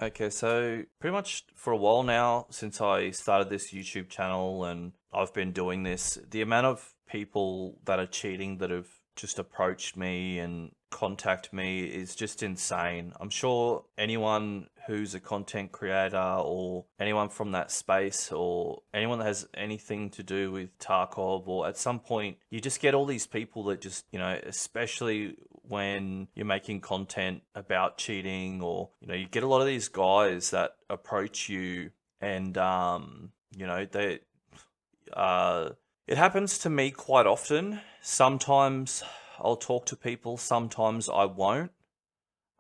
Okay, so pretty much for a while now, since I started this YouTube channel and I've been doing this, the amount of people that are cheating that have just approached me and contact me is just insane. I'm sure anyone who's a content creator or anyone from that space or anyone that has anything to do with Tarkov, or at some point you just get all these people that just, especially when you're making content about cheating, or you get a lot of these guys that approach you and they it happens to me quite often. Sometimes I'll talk to people, sometimes I won't.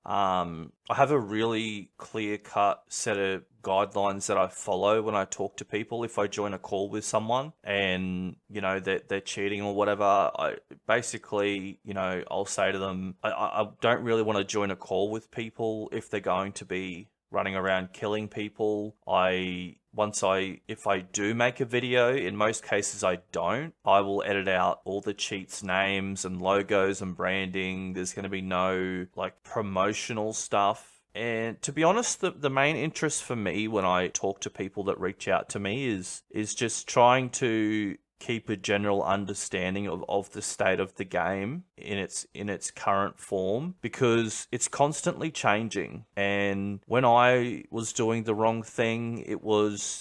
I have a really clear-cut set of guidelines that I follow when I talk to people. If I join a call with someone and, they're cheating or whatever, I basically, I'll say to them, I don't really want to join a call with people if they're going to be running around killing people. If I do make a video, in most cases I don't, I will edit out all the cheats' names and logos and branding. There's going to be no promotional stuff. And to be honest, the main interest for me when I talk to people that reach out to me is just trying to keep a general understanding of the state of the game in its current form, because it's constantly changing. And when I was doing the wrong thing,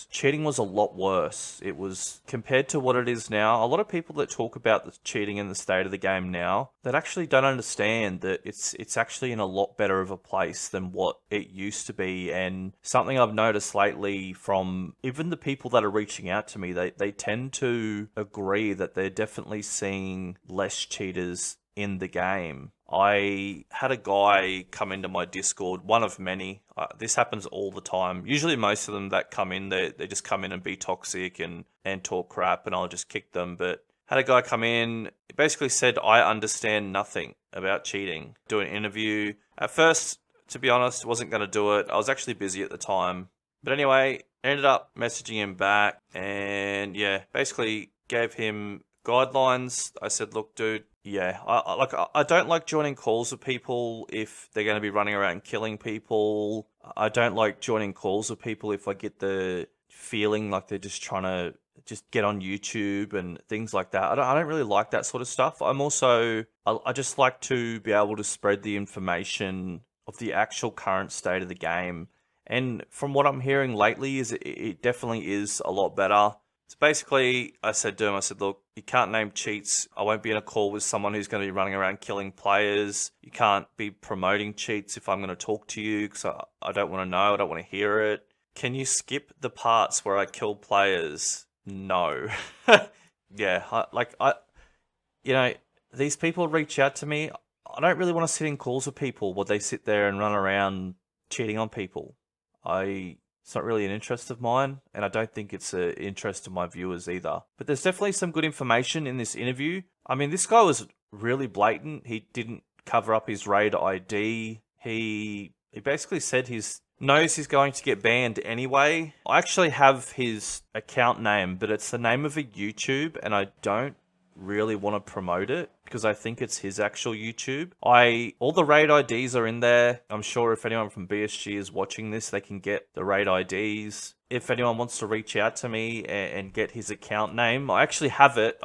cheating was a lot worse. It was, compared to what it is now, a lot of people that talk about the cheating and the state of the game now, that actually don't understand that it's actually in a lot better of a place than what it used to be. And something I've noticed lately from even the people that are reaching out to me, they tend to agree that they're definitely seeing less cheaters in the game. I had a guy come into my Discord, one of many. This happens all the time. Usually most of them that come in, they just come in and be toxic and talk crap, and I'll just kick them. But had a guy come in, he basically said, I understand nothing about cheating. Do an interview. At first, to be honest, wasn't going to do it. I was actually busy at the time. But anyway, ended up messaging him back and basically gave him guidelines. I said, look, dude, I don't like joining calls with people if they're going to be running around killing people. I don't like joining calls with people if I get the feeling like they're just trying to just get on YouTube and things like that. I don't really like that sort of stuff. I just like to be able to spread the information of the actual current state of the game. And from what I'm hearing lately, it definitely is a lot better. So basically, I said to him, look, you can't name cheats. I won't be in a call with someone who's going to be running around killing players. You can't be promoting cheats if I'm going to talk to you, because I don't want to know. I don't want to hear it. Can you skip the parts where I kill players? No. These people reach out to me. I don't really want to sit in calls with people where they sit there and run around cheating on people. It's not really an interest of mine, and I don't think it's an interest of my viewers either. But there's definitely some good information in this interview. I mean, this guy was really blatant. He didn't cover up his raid ID. He basically said he knows he's going to get banned anyway. I actually have his account name, but it's the name of a YouTube, and I don't really want to promote it because I think it's his actual YouTube. All the raid IDs are in there. I'm sure if anyone from BSG is watching this, they can get the raid IDs. If anyone wants to reach out to me and get his account name, I actually have it.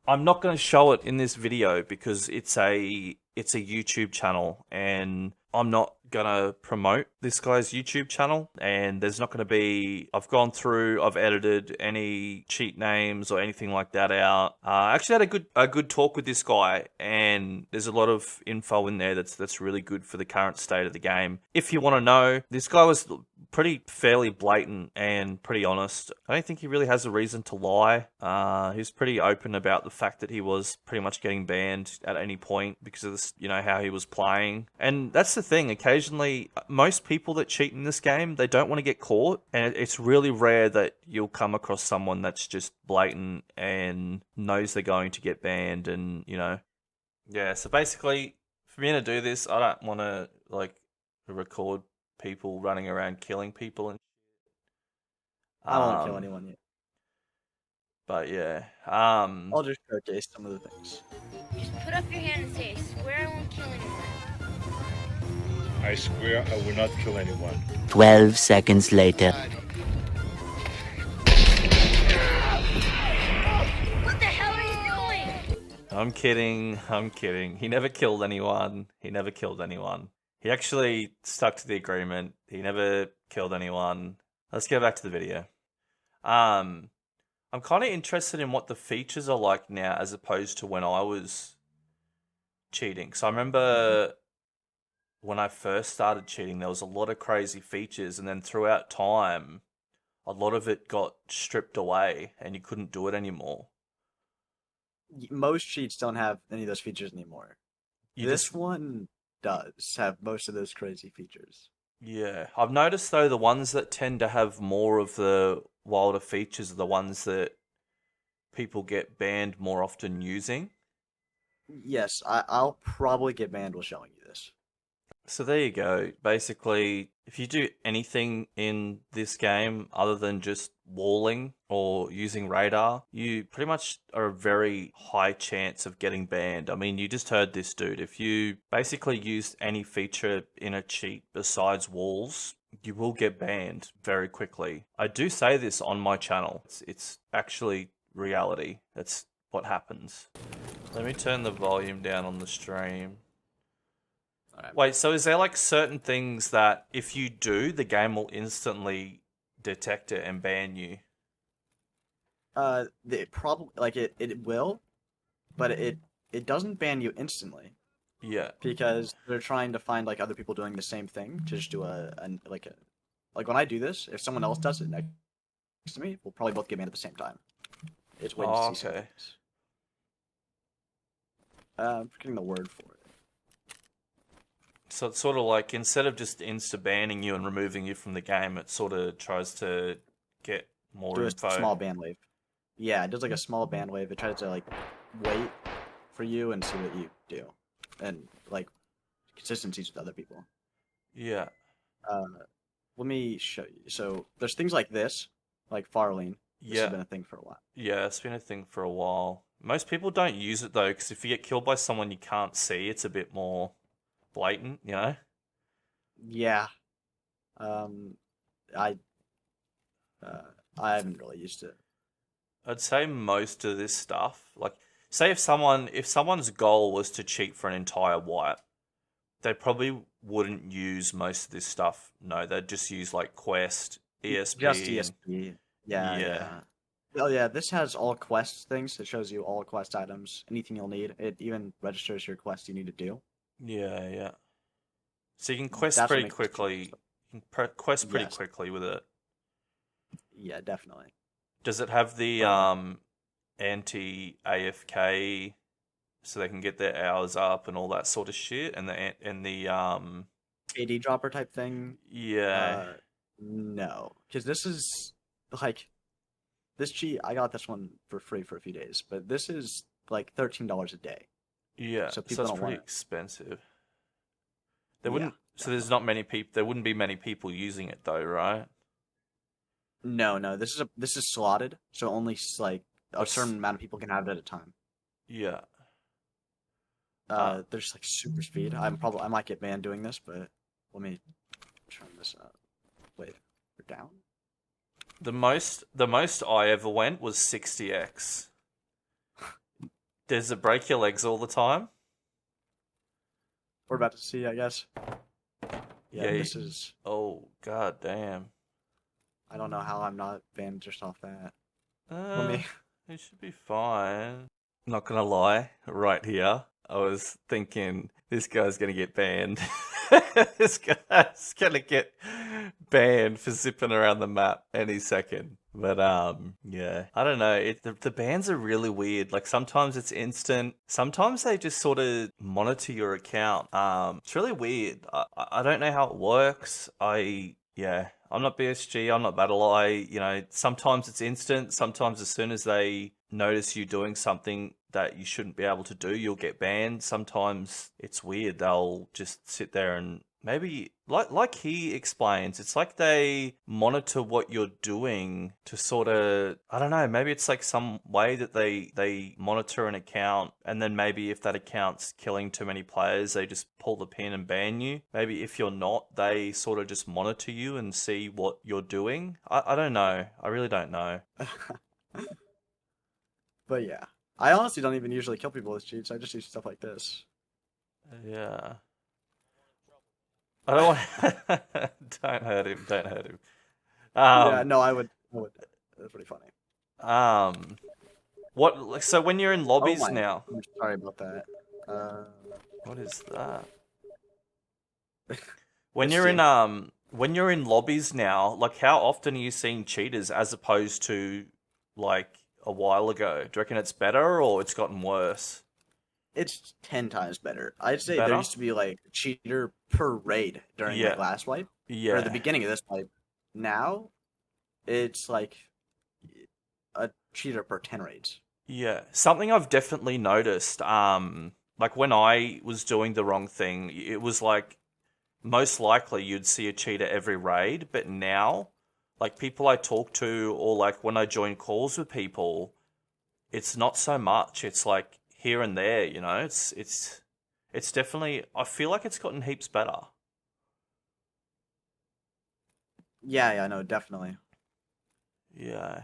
I'm not going to show it in this video because it's a YouTube channel, and I'm not gonna promote this guy's YouTube channel, and there's not gonna be, I've edited any cheat names or anything like that out. I actually had a good talk with this guy, and there's a lot of info in there that's really good for the current state of the game. If you want to know, this guy was fairly blatant and pretty honest. I don't think he really has a reason to lie. He was pretty open about the fact that he was pretty much getting banned at any point because of this, how he was playing. And that's the thing. Occasionally, most people that cheat in this game, they don't want to get caught. And it's really rare that you'll come across someone that's just blatant and knows they're going to get banned and, Yeah, so basically, for me to do this, I don't want to, record people running around killing people and I won't kill anyone yet. But yeah, I'll just showcase some of the things. Just put up your hand and say, I swear I won't kill anyone. I swear I will not kill anyone. 12 seconds later. What the hell are you doing? I'm kidding. I'm kidding. He never killed anyone. He never killed anyone. He actually stuck to the agreement. He never killed anyone. Let's go back to the video. I'm kind of interested in what the features are like now as opposed to when I was cheating. So I remember when I first started cheating, there was a lot of crazy features, and then throughout time, a lot of it got stripped away and you couldn't do it anymore. Most cheats don't have any of those features anymore. This one does have most of those crazy features. Yeah. I've noticed, though, the ones that tend to have more of the wilder features are the ones that people get banned more often using. Yes, I'll probably get banned while showing you this. So there you go. Basically, if you do anything in this game other than just walling or using radar, you pretty much are a very high chance of getting banned. I mean, you just heard this dude. If you basically used any feature in a cheat besides walls, you will get banned very quickly. I do say this on my channel. It's actually reality. That's what happens. Let me turn the volume down on the stream. Right. Wait, so is there like certain things that if you do, the game will instantly detect it and ban you? It probably it will, but it doesn't ban you instantly. Yeah. Because they're trying to find like other people doing the same thing to just do like when I do this, if someone else does it next to me, we'll probably both get banned at the same time. It's waiting to see okay. I'm forgetting the word for it. So it's sort of like, instead of just insta-banning you and removing you from the game, it sort of tries to get more info. A small ban wave. Yeah, it does like a small ban wave. It tries to like wait for you and see what you do. And like consistencies with other people. Yeah. Let me show you. So there's things like this, like Farlene. This has been a thing for a while. Yeah, it's been a thing for a while. Most people don't use it though, because if you get killed by someone you can't see, it's a bit more blatant, you know? Yeah. I haven't really used it. I'd say most of this stuff, like, say if someone's goal was to cheat for an entire wipe, they probably wouldn't use most of this stuff. No, they'd just use like Quest, ESP. Just ESP. Yeah. Oh yeah, this has all quest things. It shows you all quest items, anything you'll need. It even registers your quest you need to do. Yeah. So you can quest pretty quickly. You can quest pretty quickly with it. Yeah, definitely. Does it have the anti-AFK so they can get their hours up and all that sort of shit, and the AD dropper type thing? Yeah. No, because this is like this cheat. I got this one for free for a few days, but this is like $13 a day. Yeah, so people that's don't pretty want expensive. There wouldn't. So there's not many people. There wouldn't be many people using it though, right? No. This is slotted, so only like a certain amount of people can have it at a time. Yeah. There's like super speed. I might get banned doing this, but let me turn this up. Wait, we're down. The most I ever went was 60x. Does it break your legs all the time? We're about to see, I guess. Yeah, this is. Oh god damn! I don't know how I'm not banned just off that. It should be fine. Not gonna lie, right here, I was thinking this guy's gonna get banned. This guy's gonna get banned for zipping around the map any second. But yeah, I don't know. The bans are really weird. Like sometimes it's instant. Sometimes they just sort of monitor your account. It's really weird. I don't know how it works. I'm not BSG. I'm not BattleEye. You know, sometimes it's instant. Sometimes as soon as they notice you doing something that you shouldn't be able to do, you'll get banned. Sometimes it's weird. They'll just sit there and maybe like he explains, it's like they monitor what you're doing to sort of, I don't know, maybe it's like some way that they monitor an account, and then maybe if that account's killing too many players, they just pull the pin and ban you. Maybe if you're not, they sort of just monitor you and see what you're doing. I don't know. I really don't know. But yeah, I honestly don't even usually kill people with cheats. I just use stuff like this. Yeah. I don't want. Don't hurt him. Don't hurt him. Yeah, no, I would. That's pretty funny. What? So when you're in lobbies Oh my- now, I'm sorry about that. what is that? When Let's you're see. in when you're in lobbies now, like how often are you seeing cheaters as opposed to like a while ago? Do you reckon it's better or it's gotten worse? It's 10 times better. I'd say Better? there used to be like a cheater per raid during Yeah. the last wipe, or Yeah. at the beginning of this wipe. Now, it's like a cheater per 10 raids. Yeah, something I've definitely noticed, like when I was doing the wrong thing, it was like most likely you'd see a cheater every raid, but now, like people I talk to or like when I join calls with people, it's not so much. It's like here and there, you know. It's definitely, I feel like it's gotten heaps better. Yeah, no, definitely. Yeah.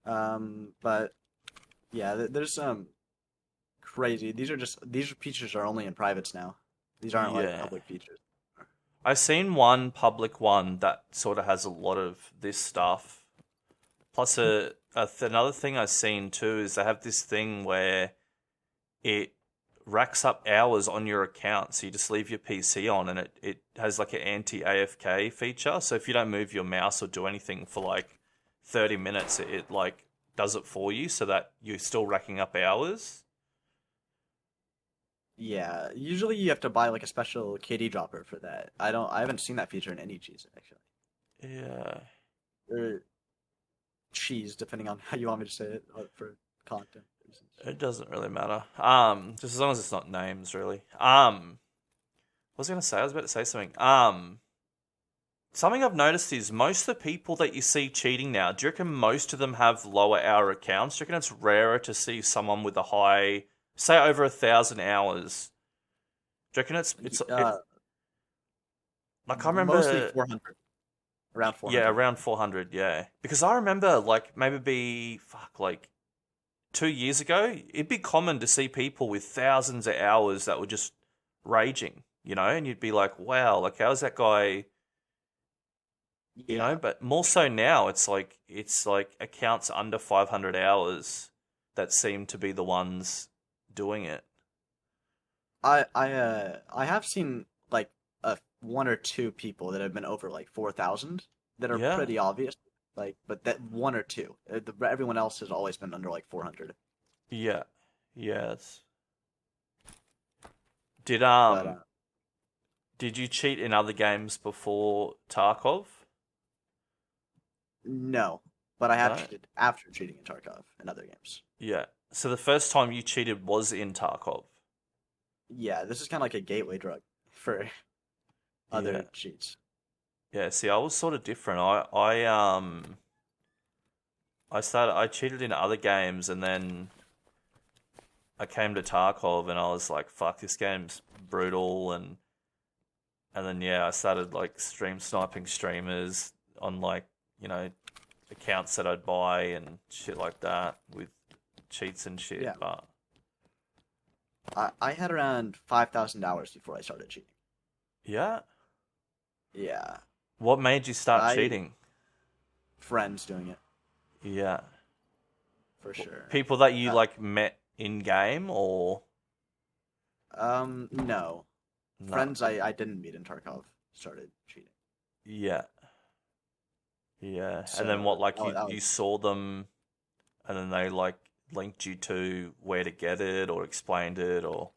But yeah, there's some crazy. These features are only in privates now. These aren't like Yeah. public features. I've seen one public one that sort of has a lot of this stuff. Plus, another thing I've seen too is they have this thing where it racks up hours on your account. So you just leave your PC on and it has like an anti-AFK feature. So if you don't move your mouse or do anything for like 30 minutes, it like does it for you so that you're still racking up hours. Yeah, usually you have to buy like a special KD dropper for that. I haven't seen that feature in any cheese actually. Yeah. Or cheese, depending on how you want me to say it for content reasons. It doesn't really matter. Just as long as it's not names, really. What was I going to say? I was about to say something. Something I've noticed is most of the people that you see cheating now, do you reckon most of them have lower hour accounts? Do you reckon it's rarer to see someone with a high, say over 1,000 hours? Do you reckon it's like I remember Mostly 400. Around 400. yeah, around 400, yeah. Because I remember like maybe like 2 years ago, it'd be common to see people with thousands of hours that were just raging, you know, and you'd be like, wow, like how's that guy, you know? But more so now, it's like accounts under 500 hours that seem to be the ones doing it. I have seen like one or two people that have been over like 4,000 that are Yeah. pretty obvious. Like, but that one or two. Everyone else has always been under like 400. Yeah, yeah. Did But did you cheat in other games before Tarkov? no, but I have No? cheated after cheating in Tarkov and other games. Yeah. So the first time you cheated was in Tarkov. Yeah, this is kind of like a gateway drug for other Yeah. cheats. Yeah, see, I was sort of different. I cheated in other games and then I came to Tarkov and I was like, fuck, this game's brutal and then yeah, I started like stream sniping streamers on like, you know, accounts that I'd buy and shit like that with cheats and shit. Yeah. But I had around 5,000 hours before I started cheating. yeah. Yeah, What made you start I- cheating? friends doing it Yeah. for sure. People that you Uh, like met in game or No. no? Friends I didn't meet in Tarkov started cheating. Yeah. Yeah. So, And then what, like that was- you saw them and then they like linked you to where to get it or explained it or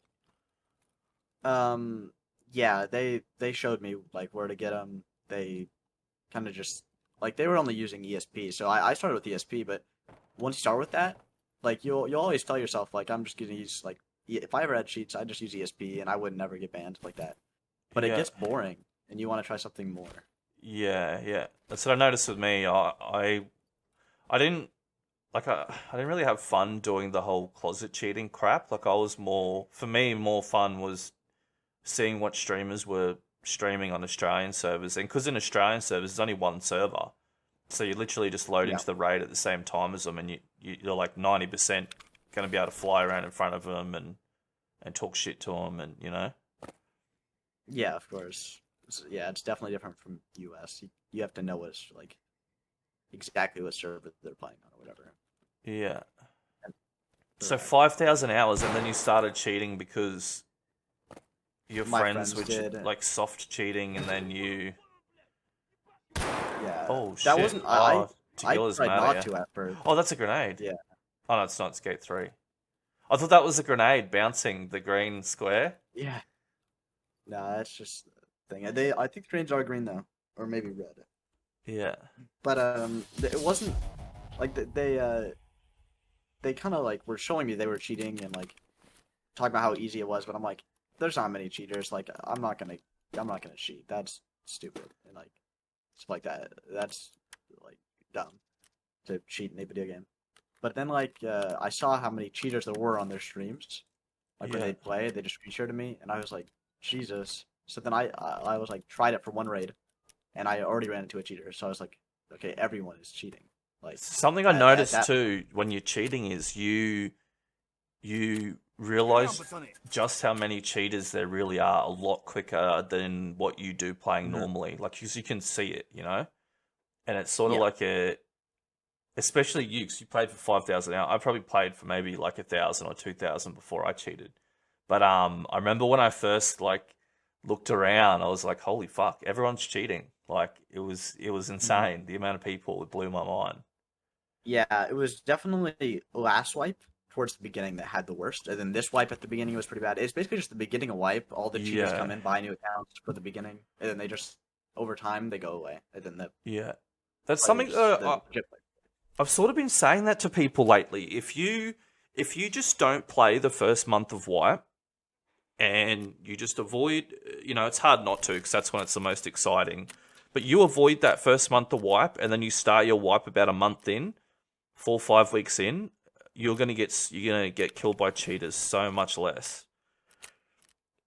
Yeah, they showed me like where to get them. They kind of just like they were only using ESP, so I started with ESP. But once you start with that, like you'll always tell yourself like I'm just gonna use like if I ever had cheats, I'd just use ESP and I would never get banned like that. but it Yeah. gets boring, and you want to try something more. Yeah. That's what I noticed with me. I didn't I didn't really have fun doing the whole closet cheating crap. Like I was for me, more fun was seeing what streamers were streaming on Australian servers, and because in Australian servers there's only one server, so you literally just load Yeah. into the raid at the same time as them, and you're like 90% going to be able to fly around in front of them and talk shit to them, and you know. Yeah, of course. Yeah, it's definitely different from US. You have to know what's like exactly what server they're playing on or whatever. Yeah. And- So 5,000 hours, and then you started cheating because your My friends friends were did. like soft cheating, and then you. Yeah. Oh shit! That wasn't. I Oh, I tequila's tried mad not at you. to at first. Oh, that's a grenade. Yeah. Oh no, it's not. It's gate 3. I thought that was a grenade bouncing the green square. Yeah. No, that's just a thing. I think the greens are green though, or maybe red. Yeah. But it wasn't like they kind of like were showing me they were cheating and like talking about how easy it was. But I'm like, there's not many cheaters. Like I'm not gonna cheat. That's stupid and like stuff like that. That's like dumb to cheat in a video game. But then like I saw how many cheaters there were on their streams. Like when Yeah. they'd play, they just screen shared to me, and I was like, Jesus. So then I was like tried it for one raid, and I already ran into a cheater. So I was like, okay, everyone is cheating. Like Something I at noticed that- too when you're cheating is you realize just how many cheaters there really are a lot quicker than what you do playing Mhm. normally. Like, 'cause you can see it, you know? And it's sort of Yeah. like especially you, 'cause you played for 5,000 hours. I probably played for maybe like 1,000 or 2,000 before I cheated. But I remember when I first like looked around, I was like, holy fuck, everyone's cheating. Like it was insane. The amount of people, it blew my mind. Yeah, it was definitely last wipe towards the beginning that had the worst, and then this wipe at the beginning was pretty bad. It's basically just the beginning of wipe. All the cheaters Yeah. come in, buy new accounts for the beginning, and then they just over time they go away, and then the Yeah. That's something players- that legit players. I've sort of been saying that to people lately. If you just don't play the first month of wipe and you just avoid, it's hard not to because that's when it's the most exciting. But you avoid that first month of wipe and then you start your wipe about a month in, 4 or 5 weeks in, you're gonna get killed by cheaters so much less.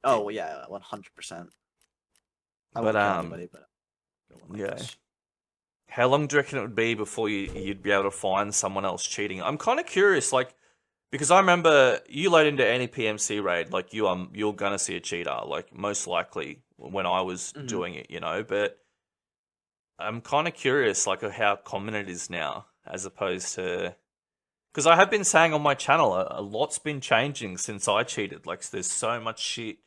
Oh yeah, 100%. I But, won't kill anybody, but yeah. How long do you reckon it would be before you'd be able to find someone else cheating? I'm kind of curious, like, because I remember you load into any PMC raid, like you're gonna see a cheater, like most likely when I was Mhm. doing it, But I'm kind of curious, like, how common it is now, as opposed to, because I have been saying on my channel, a lot's been changing since I cheated. Like, there's so much shit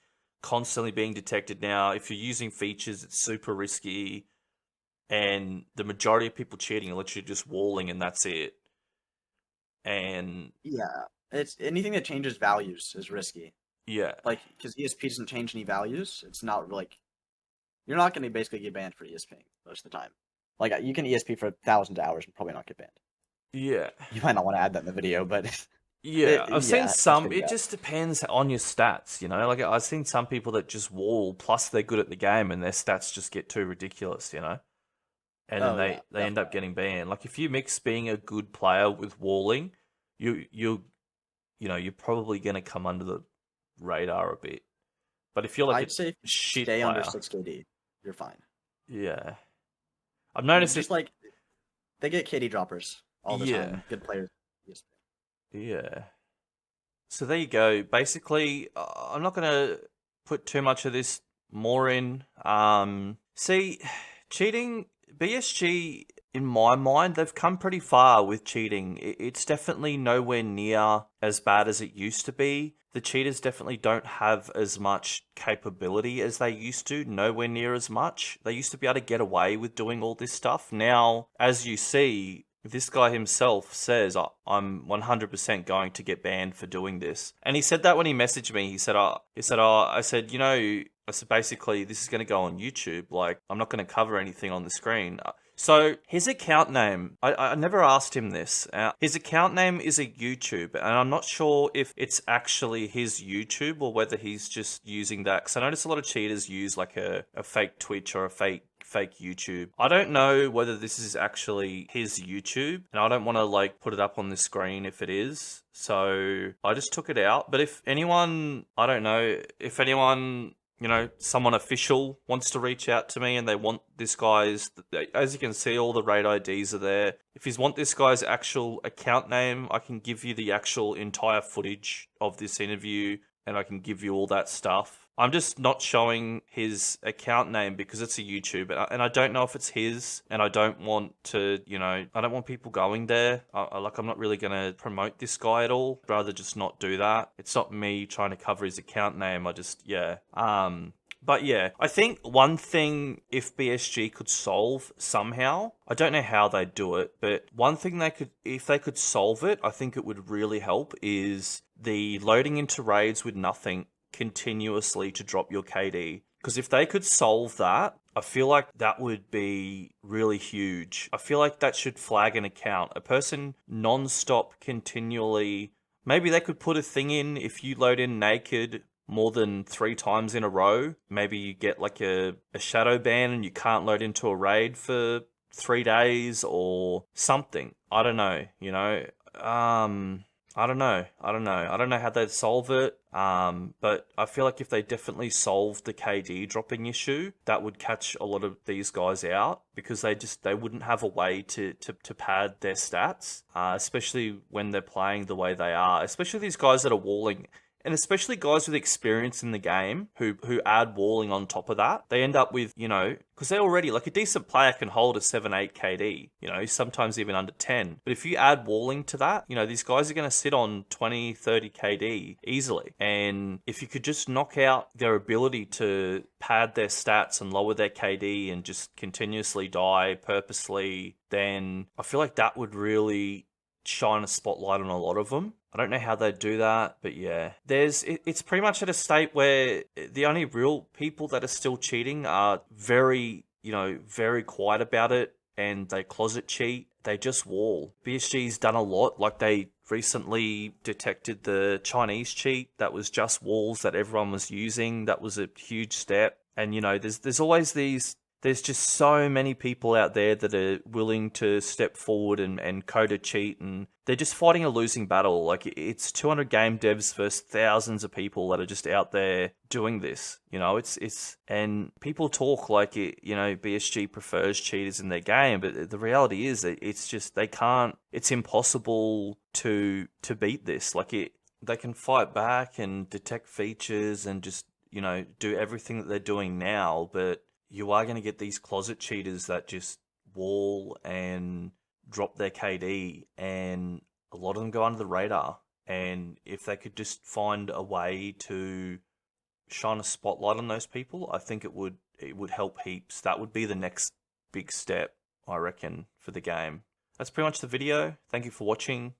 constantly being detected now. If you're using features, it's super risky. And the majority of people cheating are literally just walling and that's it. And Yeah, it's anything that changes values is risky. yeah, Like because ESP doesn't change any values, it's not like you're not going to basically get banned for ESP most of the time. Like you can ESP for thousands of hours and probably not get banned. yeah, You might not want to add that in the video, but yeah. I've seen it's some. pretty It bad. just depends on your stats, Like I've seen some people that just wall, plus they're good at the game, and their stats just get too ridiculous, And then Oh, yeah, they end up getting banned. Like if you mix being a good player with walling, you're probably gonna come under the radar a bit. But if you're like I'd say shit stay player, under 6 KD, you're fine. yeah, I've noticed Just like they get KD droppers all the Yeah. time. Good players. Yes. Yeah. So there you go. Basically, I'm not going to put too much of this more in. See, cheating, BSG, in my mind, they've come pretty far with cheating. It's definitely nowhere near as bad as it used to be. The cheaters definitely don't have as much capability as they used to, nowhere near as much. They used to be able to get away with doing all this stuff. Now, as you see, this guy himself says, I'm 100% going to get banned for doing this. And he said that when he messaged me. I said, basically, this is going to go on YouTube. Like, I'm not going to cover anything on the screen. So his account name, I never asked him this. His account name is a YouTube, and I'm not sure if it's actually his YouTube or whether he's just using that. Because I notice a lot of cheaters use like a fake Twitch or a fake YouTube. I don't know whether this is actually his YouTube, and I don't want to like put it up on the screen if it is. So I just took it out. But if anyone, I don't know, if anyone, you know, someone official wants to reach out to me and they want this guy's, as you can see, all the raid IDs are there. If you want this guy's actual account name, I can give you the actual entire footage of this interview and I can give you all that stuff. I'm just not showing his account name because it's a YouTube, and I don't know if it's his, and I don't want to, you know, I don't want people going there. I'm not really going to promote this guy at all. I'd rather just not do that. It's not me trying to cover his account name. But yeah, I think one thing if BSG could solve somehow, I don't know how they'd do it, but one thing if they could solve it, I think it would really help is the loading into raids with nothing continuously to drop your KD. Because if they could solve that, I feel like that would be really huge. I feel like that should flag an account. A person non-stop continually, maybe they could put a thing in if you load in naked more than 3 times in a row. Maybe you get like a shadow ban and you can't load into a raid for 3 days or something. I don't know, you know. I don't know how they'd solve it. But I feel like if they definitely solved the KD dropping issue, that would catch a lot of these guys out because they wouldn't have a way to pad their stats, especially when they're playing the way they are, especially these guys that are walling. And especially guys with experience in the game who add walling on top of that, they end up with, you know, because they're already, like a decent player can hold a 7-8 KD, you know, sometimes even under 10. But if you add walling to that, you know, these guys are going to sit on 20, 30 KD easily. And if you could just knock out their ability to pad their stats and lower their KD and just continuously die purposely, then I feel like that would really shine a spotlight on a lot of them. I don't know how they'd do that, but yeah. It's pretty much at a state where the only real people that are still cheating are very quiet about it, and they closet cheat. They just wall. BSG's done a lot. Like, they recently detected the Chinese cheat that was just walls that everyone was using. That was a huge step. And, you know, there's always there's just so many people out there that are willing to step forward and code a cheat, and they're just fighting a losing battle. Like, it's 200 game devs versus thousands of people that are just out there doing this. You know, and people talk like BSG prefers cheaters in their game, but the reality is that it's just, it's impossible to beat this. Like, they can fight back and detect features and just, you know, do everything that they're doing now, but you are going to get these closet cheaters that just wall and drop their KD, and a lot of them go under the radar. And if they could just find a way to shine a spotlight on those people, I think it would help heaps. That would be the next big step, I reckon, for the game. That's pretty much the video. Thank you for watching.